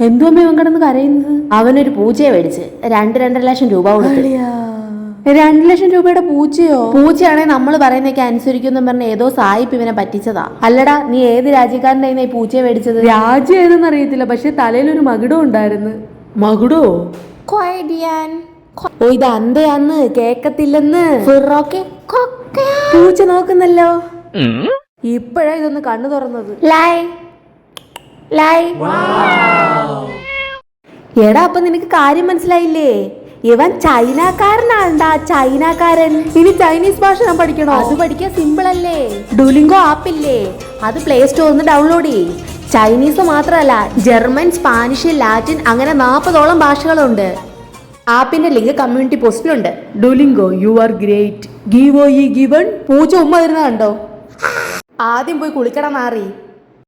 എന്തുമ്മ ഇവൻ കിടന്ന് കരയുന്നത്? അവനൊരു പൂച്ചയെ മേടിച്ച് 2-2.5 ലക്ഷം രൂപ കൊടുത്തു. 2 ലക്ഷം രൂപയുടെ പൂച്ചയോ? പൂച്ചയാണെങ്കിൽ നമ്മൾ പറയുന്നതൊക്കെ അനുസരിക്കുമെന്ന് പറഞ്ഞ ഏതോ സായിപ്പ് ഇവനെ പറ്റിച്ചതാ. അല്ലടാ, നീ ഏത് രാജ്യക്കാരൻ്റെ ഈ പൂച്ചയെ മേടിച്ചത്? രാജ്യം ഏതെന്ന് അറിയത്തില്ല, പക്ഷെ തലയിലൊരു മകുടം ഉണ്ടായിരുന്നു. മകുടോ? ഓ, ഇത് അന്തയാന്ന് കേക്കത്തില്ലെന്ന് പൂച്ച നോക്കുന്നല്ലോ. ഇപ്പഴാ ഇതൊന്ന് കണ്ണു തുറന്നത്. എടാ, അപ്പൊ നിനക്ക് കാര്യം മനസ്സിലായില്ലേ? ഇവൻ ചൈനക്കാരനാണ്ടാ, ചൈനക്കാരൻ. ഇനി ചൈനീസ് ഭാഷ ഞാൻ പഠിക്കണോ? അത് പഠിക്കാൻ സിമ്പിൾ അല്ലേ. ഡുലിംഗോ ആപ്പില്ലേ, അത് പ്ലേ സ്റ്റോറിൽ നിന്ന് ഡൗൺലോഡ് ചെയ്യ്. ചൈനീസ് മാത്രമല്ല, ജർമ്മൻ, സ്പാനിഷ്, ലാറ്റിൻ അങ്ങനെ 40ഓളം ഭാഷകളുണ്ട്. ആപ്പിന്റെ ലിങ്ക് കമ്മ്യൂണിറ്റി പോസ്റ്റിലുണ്ട്. Duolingo, you are great. ഗീവോ ഈ ഗിവൺ. പൂച്ച ഉമ്മ വരുന്ന കണ്ടോ? ആദ്യം പോയി കുളിക്കണം മാറി.